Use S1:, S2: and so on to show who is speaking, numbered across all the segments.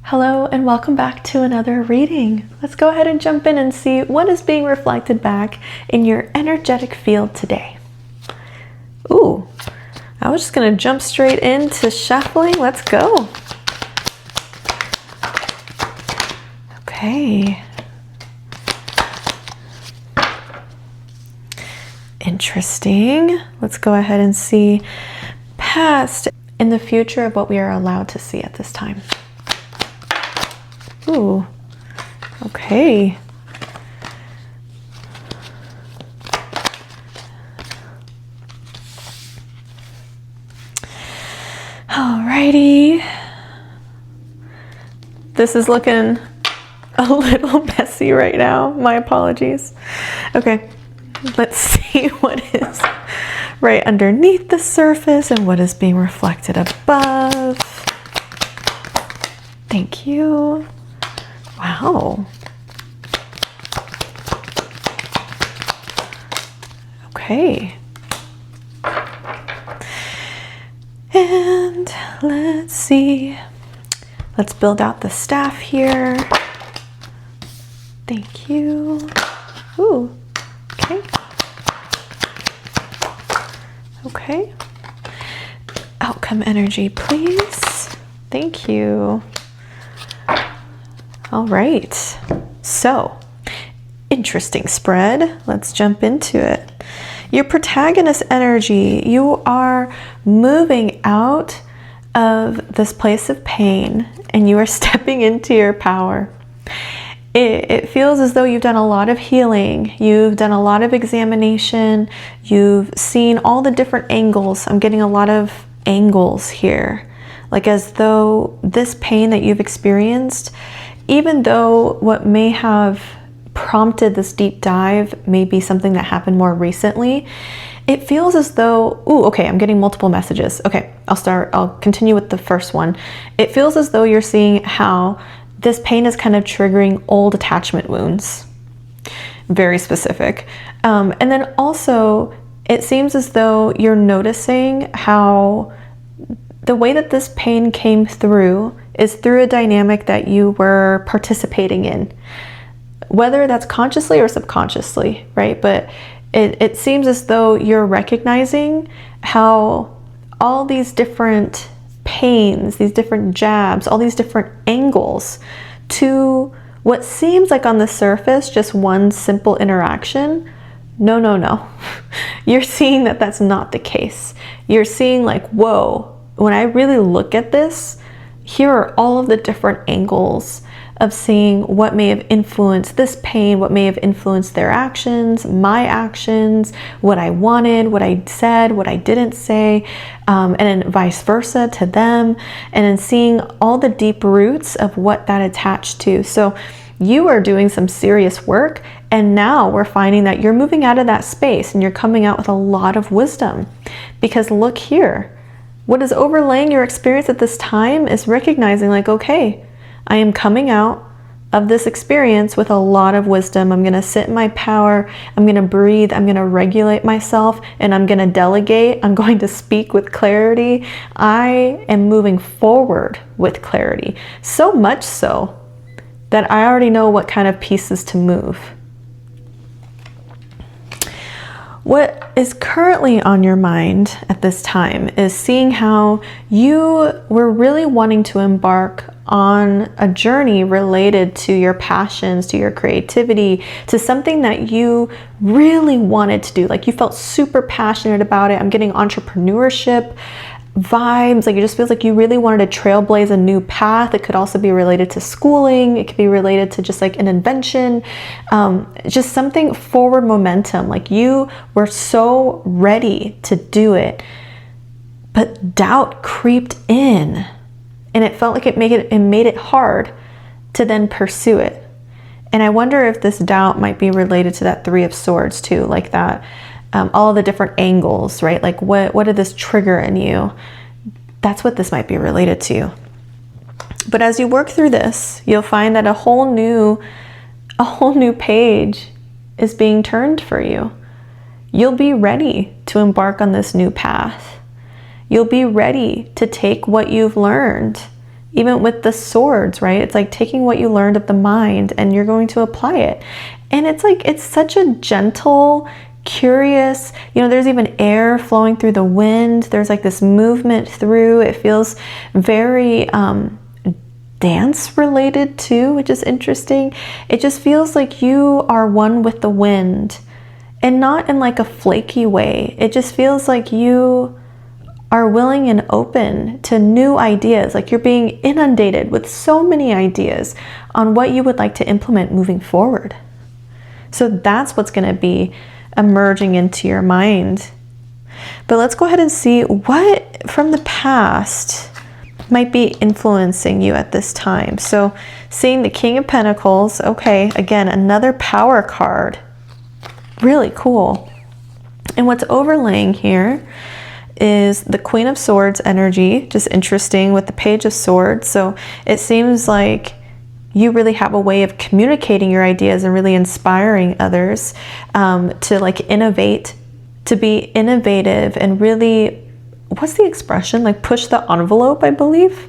S1: Hello and welcome back to another reading. Let's go ahead and jump in and see what is being reflected back in your energetic field today. Ooh, I was just gonna jump straight into shuffling. Let's go. Okay. Interesting. Let's go ahead and see past and the future of what we are allowed to see at this time. Ooh, okay. Alrighty. This is looking a little messy right now. My apologies. Okay, let's see what is right underneath the surface and what is being reflected above. Thank you. Wow. Okay. And let's see. Let's build out the staff here. Thank you. Ooh. Okay. Okay. Outcome energy, please. Thank you. All right, so interesting spread. Let's jump into it. Your protagonist energy, you are moving out of this place of pain and you are stepping into your power. It feels as though you've done a lot of healing. You've done a lot of examination. You've seen all the different angles. I'm getting a lot of angles here. Like as though this pain that you've experienced, even though what may have prompted this deep dive may be something that happened more recently, it feels as though, ooh, okay, I'm getting multiple messages. Okay, I'll continue with the first one. It feels as though you're seeing how this pain is kind of triggering old attachment wounds. Very specific. And then also, it seems as though you're noticing how the way that this pain came through is through a dynamic that you were participating in, whether that's consciously or subconsciously, right? But it seems as though you're recognizing how all these different pains, these different jabs, all these different angles to what seems like on the surface just one simple interaction. No. You're seeing that that's not the case. You're seeing like, whoa, when I really look at this, here are all of the different angles of seeing what may have influenced this pain, what may have influenced their actions, my actions, what I wanted, what I said, what I didn't say, and then vice versa to them, and then seeing all the deep roots of what that attached to. So you are doing some serious work, and now we're finding that you're moving out of that space and you're coming out with a lot of wisdom. Because look here. What is overlaying your experience at this time is recognizing like, okay, I am coming out of this experience with a lot of wisdom. I'm going to sit in my power. I'm going to breathe. I'm going to regulate myself and I'm going to delegate. I'm going to speak with clarity. I am moving forward with clarity. So much so that I already know what kind of pieces to move. What is currently on your mind at this time is seeing how you were really wanting to embark on a journey related to your passions, to your creativity, to something that you really wanted to do. Like you felt super passionate about it. I'm getting entrepreneurship vibes. Like it just feels like you really wanted to trailblaze a new path. It could also be related to schooling. It could be related to just like an invention, just something forward momentum. Like you were so ready to do it, but doubt creeped in and it felt like it made it hard to then pursue it. And I wonder if this doubt might be related to that Three of Swords too, like that, all the different angles, right? Like what did this trigger in you? That's what this might be related to. But as you work through this, you'll find that a whole new page is being turned for you. You'll be ready to embark on this new path. You'll be ready to take what you've learned Even with the swords, right? It's like taking what you learned of the mind and you're going to apply it. And it's like, it's such a gentle, curious, there's even air flowing through the wind. There's like this movement through. It feels very dance related too, which is interesting. It just feels like you are one with the wind, and not in like a flaky way. It just feels like you are willing and open to new ideas. Like you're being inundated with so many ideas on what you would like to implement moving forward. So that's what's going to be emerging into your mind. But let's go ahead and see what from the past might be influencing you at this time. So seeing the King of Pentacles, okay, again, another power card. Really cool. And what's overlaying here is the Queen of Swords energy, just interesting with the Page of Swords. So it seems like you really have a way of communicating your ideas and really inspiring others to like innovate, to be innovative and really, what's the expression? Like push the envelope, I believe.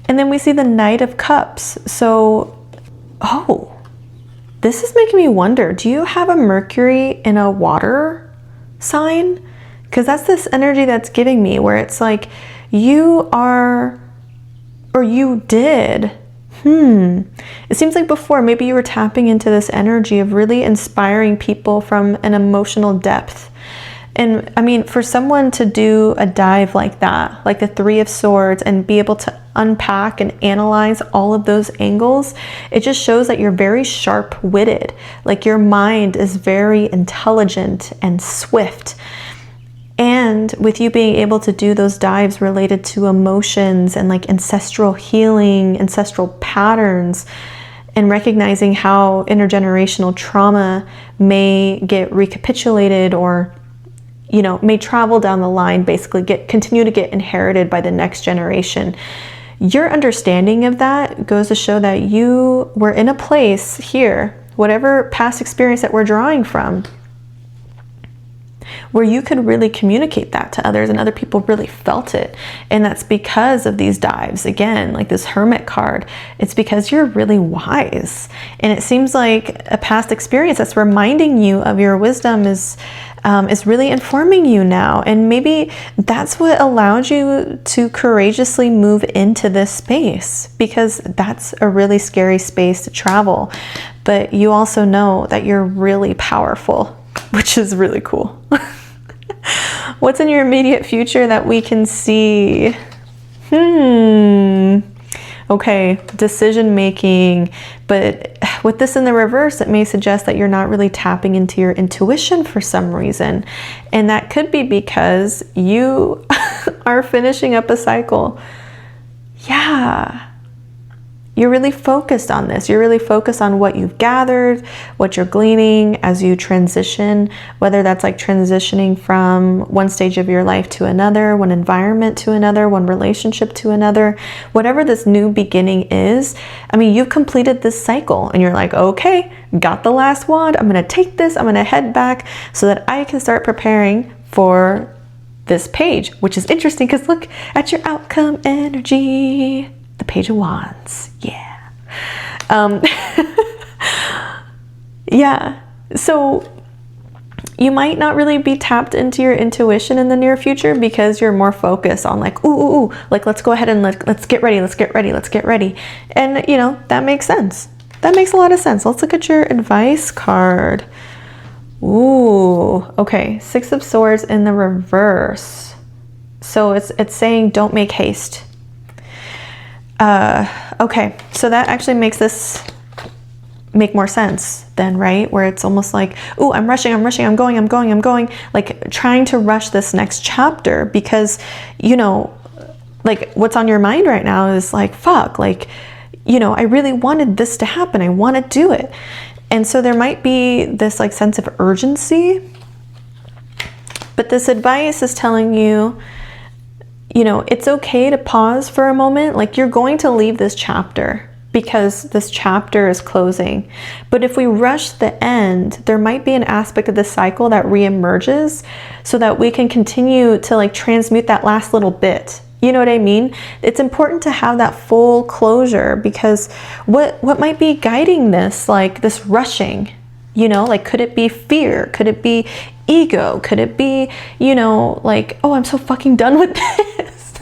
S1: And then we see the Knight of Cups. So, this is making me wonder, do you have a Mercury in a water sign? Because that's this energy that's giving me, where it's like you are, or you did. It seems like before, maybe you were tapping into this energy of really inspiring people from an emotional depth. And I mean, for someone to do a dive like that, like the Three of Swords, and be able to unpack and analyze all of those angles, it just shows that you're very sharp-witted. Like your mind is very intelligent and swift. And with you being able to do those dives related to emotions and like ancestral healing, ancestral patterns, and recognizing how intergenerational trauma may get recapitulated or, may travel down the line, basically continue to get inherited by the next generation. Your understanding of that goes to show that you were in a place here, whatever past experience that we're drawing from, where you could really communicate that to others and other people really felt it. And that's because of these dives. Again, like this Hermit card, it's because you're really wise. And it seems like a past experience that's reminding you of your wisdom is really informing you now. And maybe that's what allowed you to courageously move into this space, because that's a really scary space to travel. But you also know that you're really powerful, which is really cool. What's in your immediate future that we can see? Okay, decision making. But with this in the reverse, it may suggest that you're not really tapping into your intuition for some reason. And that could be because you are finishing up a cycle. Yeah. You're really focused on this. You're really focused on what you've gathered, what you're gleaning as you transition, whether that's like transitioning from one stage of your life to another, one environment to another, one relationship to another, whatever this new beginning is. I mean, you've completed this cycle and you're like, okay, got the last wand. I'm going to take this. I'm going to head back so that I can start preparing for this page, which is interesting because look at your outcome energy. The Page of Wands. Yeah. Yeah. So you might not really be tapped into your intuition in the near future because you're more focused on like, ooh, like let's go ahead and let's get ready. And that makes sense. That makes a lot of sense. Let's look at your advice card. Ooh, okay. Six of Swords in the reverse. So it's saying don't make haste. Okay, so that actually makes this make more sense then, right? Where it's almost like, ooh, I'm rushing, I'm going, like trying to rush this next chapter because, like what's on your mind right now is like, fuck, like, I really wanted this to happen. I want to do it. And so there might be this like sense of urgency, but this advice is telling you, it's okay to pause for a moment. Like you're going to leave this chapter because this chapter is closing. But if we rush the end, there might be an aspect of the cycle that reemerges so that we can continue to like transmute that last little bit You know what I mean? It's important to have that full closure, because what might be guiding this, like this rushing, you know, like could it be fear? Could it be ego? Could it be, you know, like, oh, I'm so fucking done with this.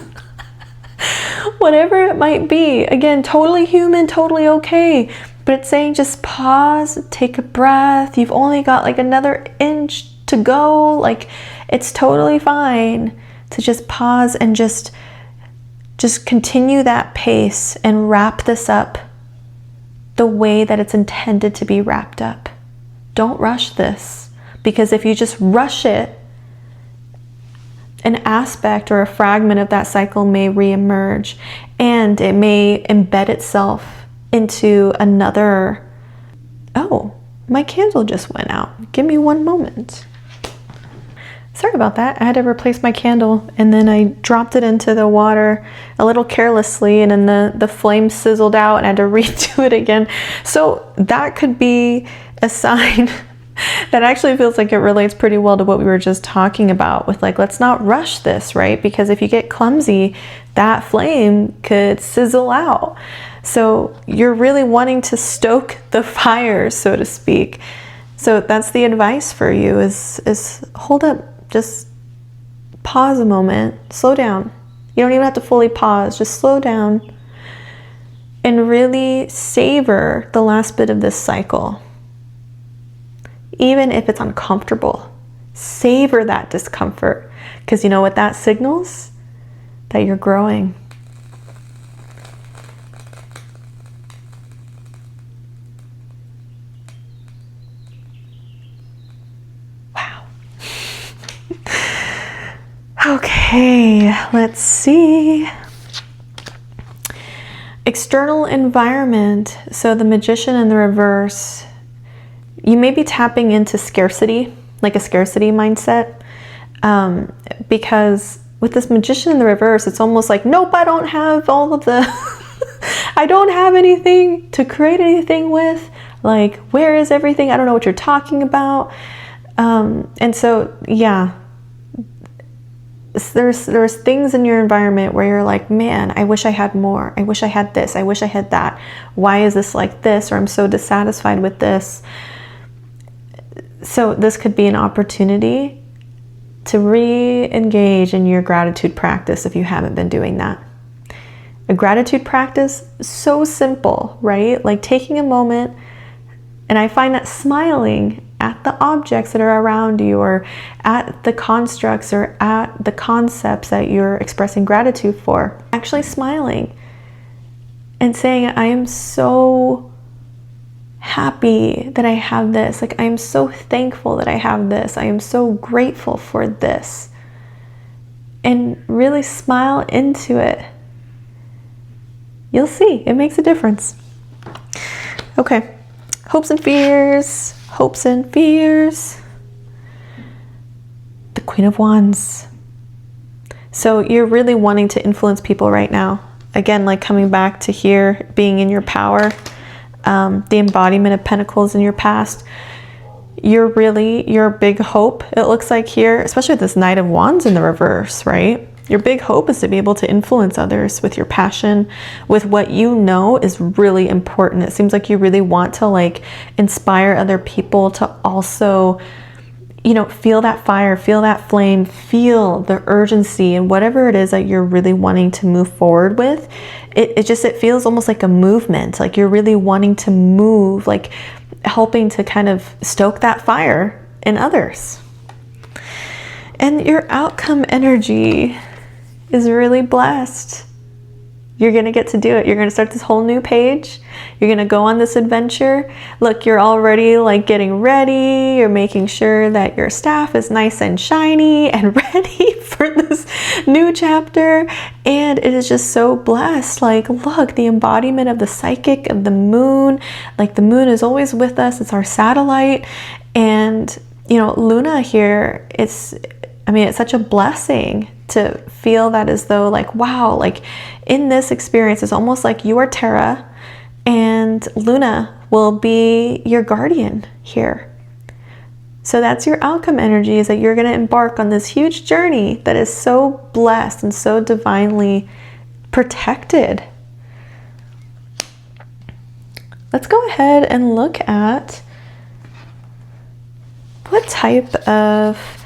S1: Whatever it might be. Again, totally human, totally okay. But it's saying just pause, take a breath. You've only got like another inch to go. Like, it's totally fine to just pause and just continue that pace and wrap this up the way that it's intended to be wrapped up. Don't rush this, because if you just rush it, an aspect or a fragment of that cycle may reemerge, and it may embed itself into another. Oh, my candle just went out. Give me one moment. Sorry about that. I had to replace my candle, and then I dropped it into the water a little carelessly, and then the flame sizzled out and I had to redo it again. So that could be a sign that actually feels like it relates pretty well to what we were just talking about with, like, let's not rush this, right? Because if you get clumsy, that flame could sizzle out. So you're really wanting to stoke the fire, so to speak. So that's the advice for you is hold up. Just pause a moment, slow down. You don't even have to fully pause, just slow down and really savor the last bit of this cycle. Even if it's uncomfortable, savor that discomfort, because you know what that signals? That you're growing. Okay, let's see. External environment. So the Magician in the reverse, you may be tapping into scarcity, like a scarcity mindset, because with this Magician in the reverse, it's almost like, nope, I don't have all of the, I don't have anything to create anything with. Like, where is everything? I don't know what you're talking about. And so, yeah. There's things in your environment where you're like, man, I wish I had more. I wish I had this. I wish I had that. Why is this like this? Or I'm so dissatisfied with this. So this could be an opportunity to re-engage in your gratitude practice if you haven't been doing that. A gratitude practice, so simple, right? Like taking a moment, and I find that smiling at the objects that are around you, or at the constructs, or at the concepts that you're expressing gratitude for, actually smiling and saying, I am so happy that I have this. Like, I am so thankful that I have this. I am so grateful for this. And really smile into it. You'll see, it makes a difference. Okay, hopes and fears. Hopes and fears. The Queen of Wands. So you're really wanting to influence people right now. Again, like coming back to here, being in your power, the embodiment of Pentacles in your past. Your big hope, it looks like here, especially with this Knight of Wands in the reverse, right? Your big hope is to be able to influence others with your passion, with what you know is really important. It seems like you really want to like inspire other people to also, you know, feel that fire, feel that flame, feel the urgency, and whatever it is that you're really wanting to move forward with. It feels almost like a movement, like you're really wanting to move, like helping to kind of stoke that fire in others. And your outcome energy is really blessed. You're going to get to do it. You're going to start this whole new page. You're going to go on this adventure. Look, you're already like getting ready. You're making sure that your staff is nice and shiny and ready for this new chapter. And it is just so blessed. Like, look, the embodiment of the psychic, of the moon. Like, the moon is always with us. It's our satellite. And, you know, Luna here, it's such a blessing to feel that, as though like, wow, like in this experience, it's almost like you are Terra and Luna will be your guardian here. So that's your outcome energy, is that you're going to embark on this huge journey that is so blessed and so divinely protected. Let's go ahead and look at what type of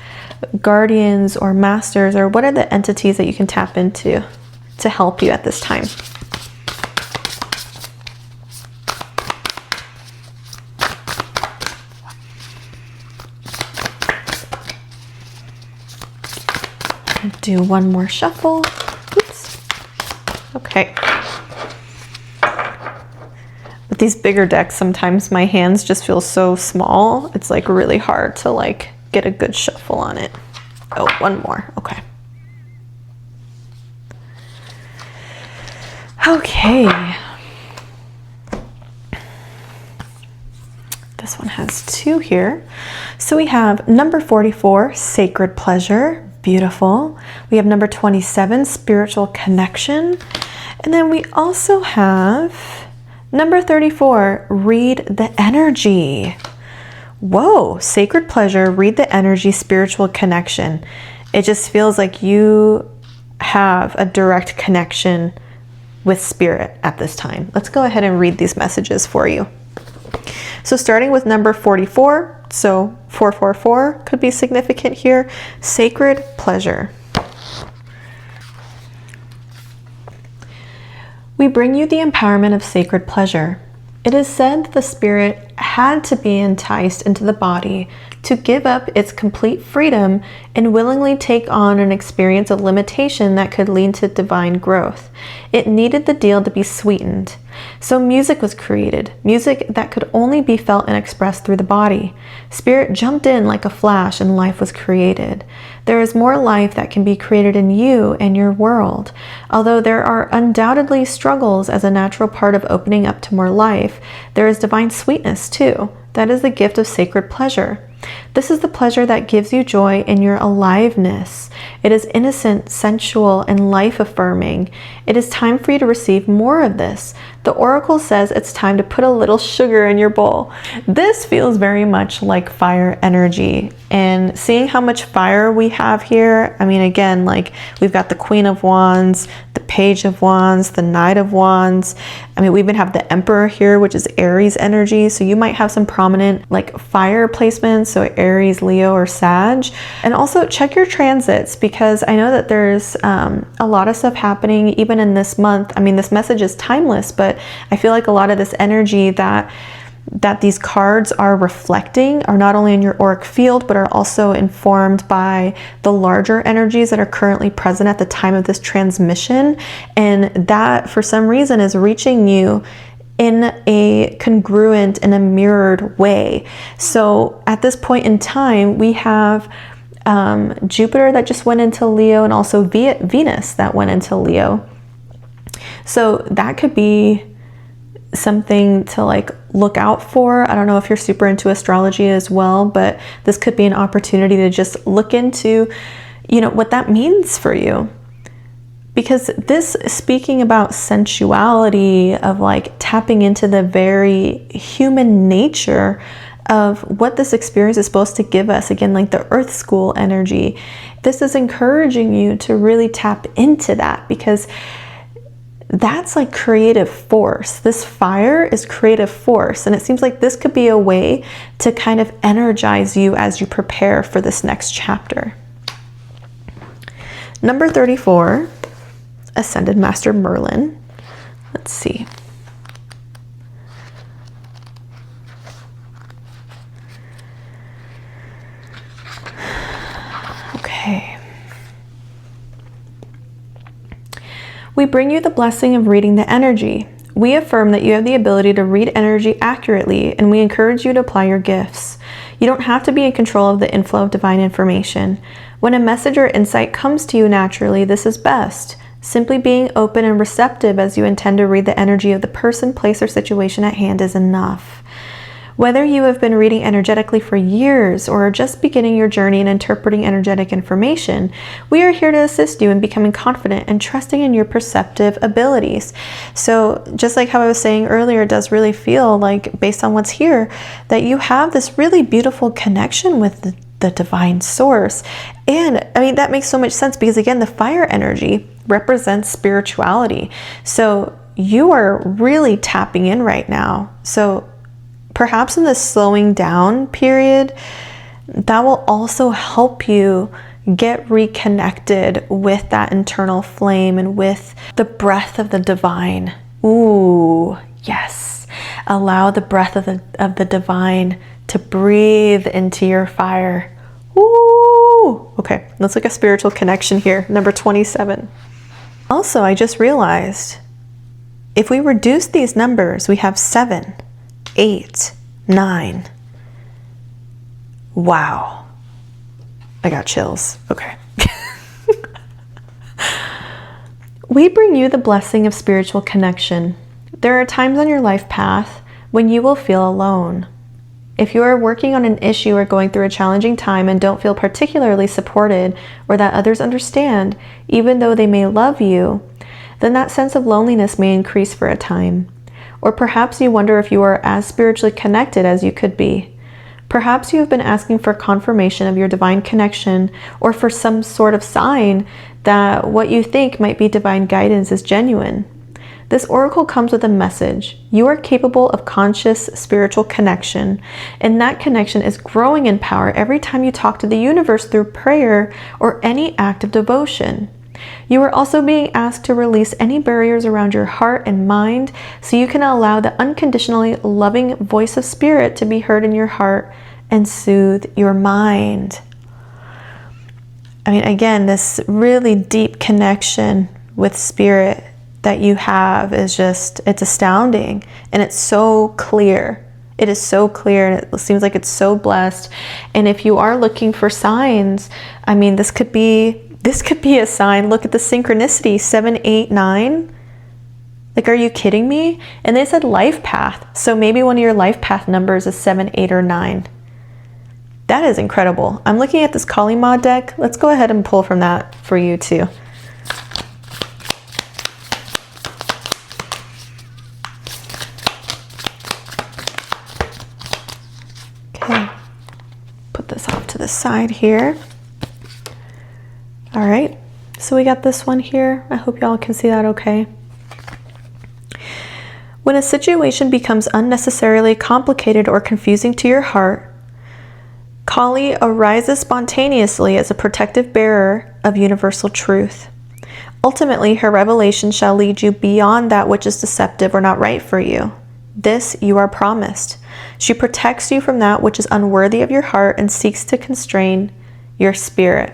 S1: guardians or masters, or what are the entities that you can tap into to help you at this time. Do one more shuffle. Oops. Okay. With these bigger decks, sometimes my hands just feel so small. It's like really hard to like get a good shuffle on it. Oh, one more. Okay. Okay. This one has 2 here. So we have number 44, sacred pleasure. Beautiful. We have number 27, spiritual connection. And then we also have number 34, read the energy. Whoa, sacred pleasure, read the energy, spiritual connection. It just feels like you have a direct connection with spirit at this time. Let's go ahead and read these messages for you. So starting with number 44, so 444 could be significant here. Sacred pleasure. We bring you the empowerment of sacred pleasure. It is said that the spirit had to be enticed into the body to give up its complete freedom and willingly take on an experience of limitation that could lead to divine growth. It needed the deal to be sweetened. So music was created, music that could only be felt and expressed through the body. Spirit jumped in like a flash and life was created. There is more life that can be created in you and your world. Although there are undoubtedly struggles as a natural part of opening up to more life, there is divine sweetness too. That is the gift of sacred pleasure. This is the pleasure that gives you joy in your aliveness. It is innocent, sensual, and life-affirming. It is time for you to receive more of this. The oracle says it's time to put a little sugar in your bowl. This feels very much like fire energy. And seeing how much fire we have here, I mean, again, like we've got the Queen of Wands, the Page of Wands, the Knight of Wands. I mean, we even have the Emperor here, which is Aries energy. So you might have some prominent like fire placements, so Aries, Leo, or Sag. And also check your transits, because I know that there's a lot of stuff happening even in this month. I mean, this message is timeless, but I feel like a lot of this energy that these cards are reflecting are not only in your auric field, but are also informed by the larger energies that are currently present at the time of this transmission. And that, for some reason, is reaching you in a congruent and a mirrored way. So at this point in time, we have Jupiter that just went into Leo, and also Venus that went into Leo. So that could be something to like look out for. I don't know if you're super into astrology as well, but this could be an opportunity to just look into, you know, what that means for you. Because this, speaking about sensuality, of like tapping into the very human nature of what this experience is supposed to give us, again, like the Earth School energy, this is encouraging you to really tap into that, because that's like creative force. This fire is creative force. And it seems like this could be a way to kind of energize you as you prepare for this next chapter. Number 34, Ascended Master Merlin. Let's see. Okay. We bring you the blessing of reading the energy. We affirm that you have the ability to read energy accurately, and we encourage you to apply your gifts. You don't have to be in control of the inflow of divine information. When a message or insight comes to you naturally, this is best. Simply being open and receptive as you intend to read the energy of the person, place, or situation at hand is enough. Whether you have been reading energetically for years or are just beginning your journey in interpreting energetic information, we are here to assist you in becoming confident and trusting in your perceptive abilities. So just like how I was saying earlier, it does really feel like, based on what's here, that you have this really beautiful connection with the divine source. And I mean, that makes so much sense because, again, the fire energy represents spirituality. So you are really tapping in right now. So perhaps in this slowing down period, that will also help you get reconnected with that internal flame and with the breath of the divine. Ooh, yes. Allow the breath of the divine to breathe into your fire. Ooh. Okay, let's look at spiritual connection here. Number 27. Also, I just realized if we reduce these numbers, we have 7, 8, 9. Wow. I got chills. Okay. We bring you the blessing of spiritual connection. There are times on your life path when you will feel alone. If you are working on an issue or going through a challenging time and don't feel particularly supported or that others understand, even though they may love you, then that sense of loneliness may increase for a time. Or perhaps you wonder if you are as spiritually connected as you could be. Perhaps you have been asking for confirmation of your divine connection or for some sort of sign that what you think might be divine guidance is genuine. This oracle comes with a message. You are capable of conscious spiritual connection, and that connection is growing in power every time you talk to the universe through prayer or any act of devotion. You are also being asked to release any barriers around your heart and mind so you can allow the unconditionally loving voice of spirit to be heard in your heart and soothe your mind. I mean, again, this really deep connection with spirit that you have is just, it's astounding, and it's so clear. It is so clear, and it seems like it's so blessed. And if you are looking for signs, I mean, this could be a sign. Look at the synchronicity, 7, 8, 9. Like, are you kidding me? And they said life path. So maybe one of your life path numbers is 7, 8, or 9. That is incredible. I'm looking at this Kali Ma deck. Let's go ahead and pull from that for you too. Okay, put this off to the side here. All right, so we got this one here. I hope y'all can see that okay. When a situation becomes unnecessarily complicated or confusing to your heart, Kali arises spontaneously as a protective bearer of universal truth. Ultimately, her revelation shall lead you beyond that which is deceptive or not right for you. This you are promised. She protects you from that which is unworthy of your heart and seeks to constrain your spirit.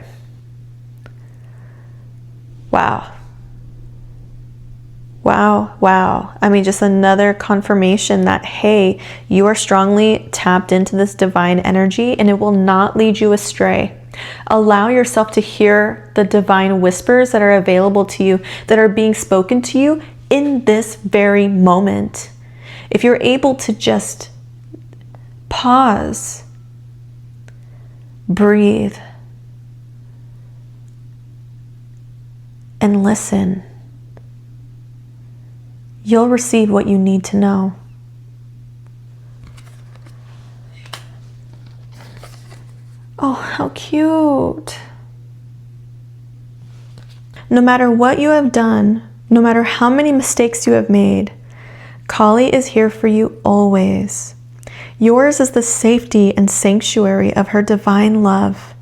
S1: Wow. Wow, wow. I mean, just another confirmation that, hey, you are strongly tapped into this divine energy and it will not lead you astray. Allow yourself to hear the divine whispers that are available to you, that are being spoken to you in this very moment. If you're able to just pause, breathe, and listen, you'll receive what you need to know. Oh, how cute. No matter what you have done, no matter how many mistakes you have made, Kali is here for you always. Yours is the safety and sanctuary of her divine love.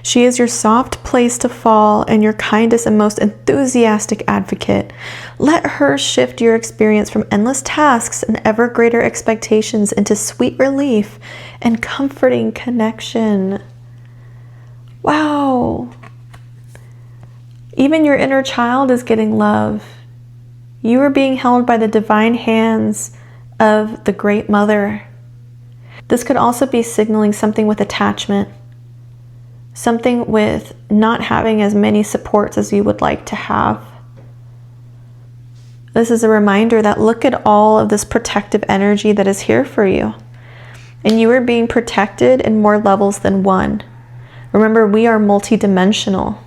S1: She is your soft place to fall and your kindest and most enthusiastic advocate. Let her shift your experience from endless tasks and ever greater expectations into sweet relief and comforting connection. Wow. Even your inner child is getting love. You are being held by the divine hands of the Great Mother. This could also be signaling something with attachment. Something with not having as many supports as you would like to have. This is a reminder that look at all of this protective energy that is here for you. And you are being protected in more levels than one. Remember, we are multidimensional.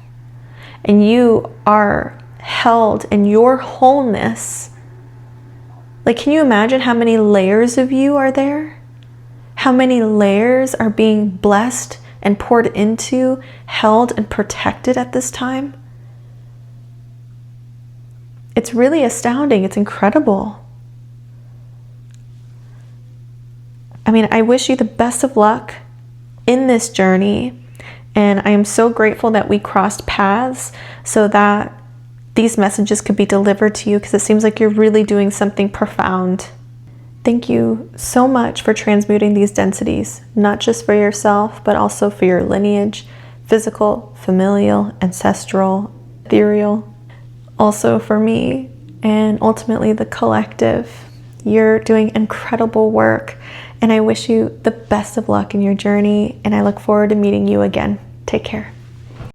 S1: And you are held in your wholeness. Like, can you imagine how many layers of you are there? How many layers are being blessed and poured into, held and protected at this time? It's really astounding. It's incredible. I mean, I wish you the best of luck in this journey. And I am so grateful that we crossed paths so that these messages could be delivered to you, because it seems like you're really doing something profound. Thank you so much for transmuting these densities, not just for yourself, but also for your lineage, physical, familial, ancestral, ethereal, also for me, and ultimately the collective. You're doing incredible work, and I wish you the best of luck in your journey, and I look forward to meeting you again. Take care.